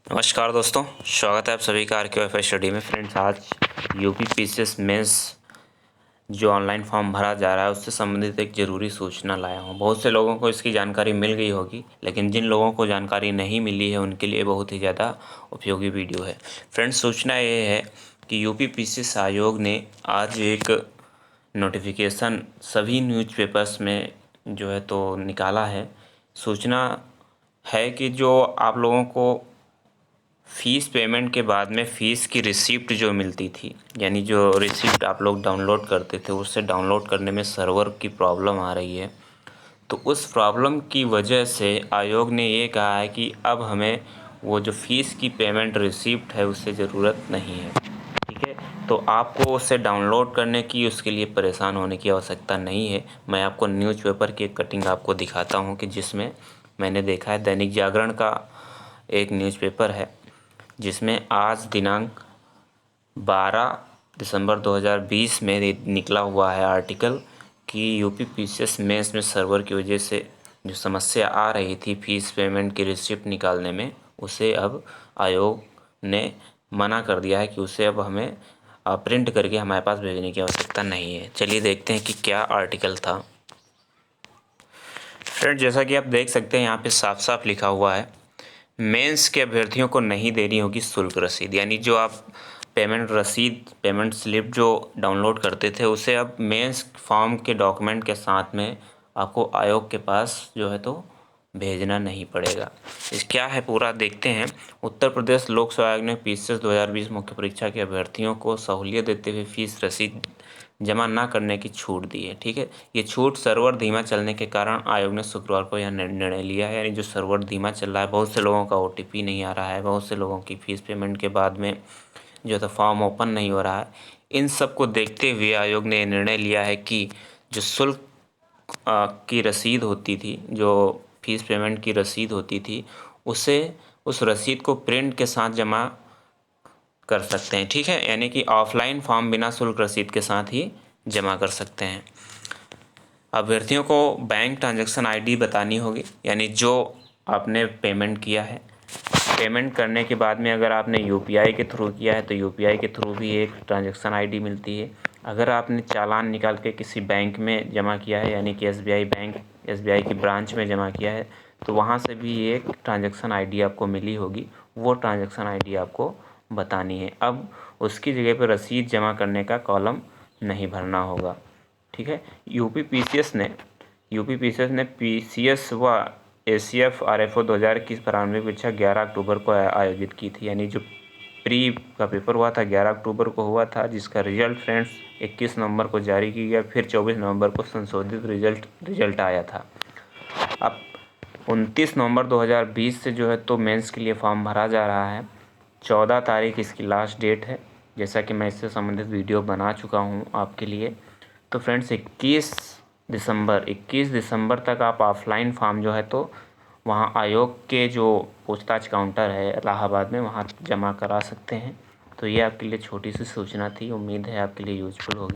नमस्कार दोस्तों, स्वागत है आप सभी का RQFI स्टडी में। फ्रेंड्स, आज यूपी पीसीएस मेंस जो ऑनलाइन फॉर्म भरा जा रहा है उससे संबंधित एक ज़रूरी सूचना लाया हूँ। बहुत से लोगों को इसकी जानकारी मिल गई होगी, लेकिन जिन लोगों को जानकारी नहीं मिली है उनके लिए बहुत ही ज़्यादा उपयोगी वीडियो है। फ्रेंड्स, सूचना ये है कि यूपी पीसीएस आयोग ने आज एक नोटिफिकेशन सभी न्यूज़पेपर्स में जो है तो निकाला है। सूचना है कि जो आप लोगों को फ़ीस पेमेंट के बाद में फ़ीस की रिसिप्ट जो मिलती थी, यानी जो रिसिप्ट आप लोग डाउनलोड करते थे, उससे डाउनलोड करने में सर्वर की प्रॉब्लम आ रही है। तो उस प्रॉब्लम की वजह से आयोग ने ये कहा है कि अब हमें वो जो फ़ीस की पेमेंट रिसिप्ट है उससे ज़रूरत नहीं है। ठीक है, तो आपको उससे डाउनलोड करने की, उसके लिए परेशान होने की आवश्यकता नहीं है। मैं आपको न्यूज़पेपर की एक कटिंग आपको दिखाता हूँ कि जिसमें मैंने देखा है, दैनिक जागरण का एक न्यूज़पेपर है जिसमें आज दिनांक 12 दिसंबर 2020 में निकला हुआ है आर्टिकल कि यूपी पीसीएस मेंस में सर्वर की वजह से जो समस्या आ रही थी फ़ीस पेमेंट की रिसिप्ट निकालने में, उसे अब आयोग ने मना कर दिया है कि उसे अब हमें प्रिंट करके हमारे पास भेजने की आवश्यकता नहीं है। चलिए देखते हैं कि क्या आर्टिकल था। फ्रेंड, जैसा कि आप देख सकते हैं यहाँ पे साफ साफ लिखा हुआ है, मेंस के अभ्यर्थियों को नहीं देनी होगी शुल्क रसीद। यानी जो आप पेमेंट स्लिप जो डाउनलोड करते थे, उसे अब मेंस फॉर्म के डॉक्यूमेंट के साथ में आपको आयोग के पास जो है तो भेजना नहीं पड़ेगा। इस क्या है पूरा देखते हैं। उत्तर प्रदेश लोक सेवा आयोग ने पीसीएस 2020 मुख्य परीक्षा के अभ्यर्थियों को सहूलियत देते हुए फीस रसीद जमा न करने की छूट दी है। ठीक है, ये छूट सर्वर धीमा चलने के कारण आयोग ने शुक्रवार को यह निर्णय लिया है। यानी जो सर्वर धीमा चल रहा है, बहुत से लोगों का OTP नहीं आ रहा है, बहुत से लोगों की फ़ीस पेमेंट के बाद में जो है फॉर्म ओपन नहीं हो रहा है। इन सब को देखते हुए आयोग ने निर्णय लिया है कि जो शुल्क की रसीद होती थी, जो फ़ीस पेमेंट की रसीद होती थी, उसे उस रसीद को प्रिंट के साथ जमा कर सकते हैं। ठीक है, यानी कि ऑफलाइन फॉर्म बिना शुल्क रसीद के साथ ही जमा कर सकते हैं। अभ्यर्थियों को बैंक ट्रांजैक्शन ID बतानी होगी, यानी जो आपने पेमेंट किया है। पेमेंट करने के बाद में अगर आपने UPI के थ्रू किया है तो UPI के थ्रू भी एक ट्रांजैक्शन ID मिलती है। अगर आपने चालान निकाल के किसी बैंक में जमा किया है, यानी कि SBI की ब्रांच में जमा किया है, तो वहाँ से भी एक ट्रांजैक्शन ID आपको मिली होगी। वो ट्रांजैक्शन ID आपको बतानी है। अब उसकी जगह पर रसीद जमा करने का कॉलम नहीं भरना होगा। ठीक है, यूपी पीसीएस ने PCS व ACF RFO 2021 प्रारंभिक परीक्षा 11 अक्टूबर को आयोजित की थी। यानी जो प्री का पेपर हुआ था 11 अक्टूबर को हुआ था, जिसका रिजल्ट फ्रेंड्स 21 नवंबर को जारी किया गया। फिर 24 नवंबर को संशोधित रिजल्ट आया था। अब 29 नवंबर 2020 से जो है तो मेंस के लिए फॉर्म भरा जा रहा है। 14 तारीख इसकी लास्ट डेट है, जैसा कि मैं इससे संबंधित वीडियो बना चुका हूँ आपके लिए। तो फ्रेंड्स, 21 दिसंबर तक आप ऑफलाइन फॉर्म जो है तो वहाँ आयोग के जो पूछताछ काउंटर है इलाहाबाद में, वहाँ जमा करा सकते हैं। तो ये आपके लिए छोटी सी सूचना थी। उम्मीद है आपके लिए यूजफुल होगी।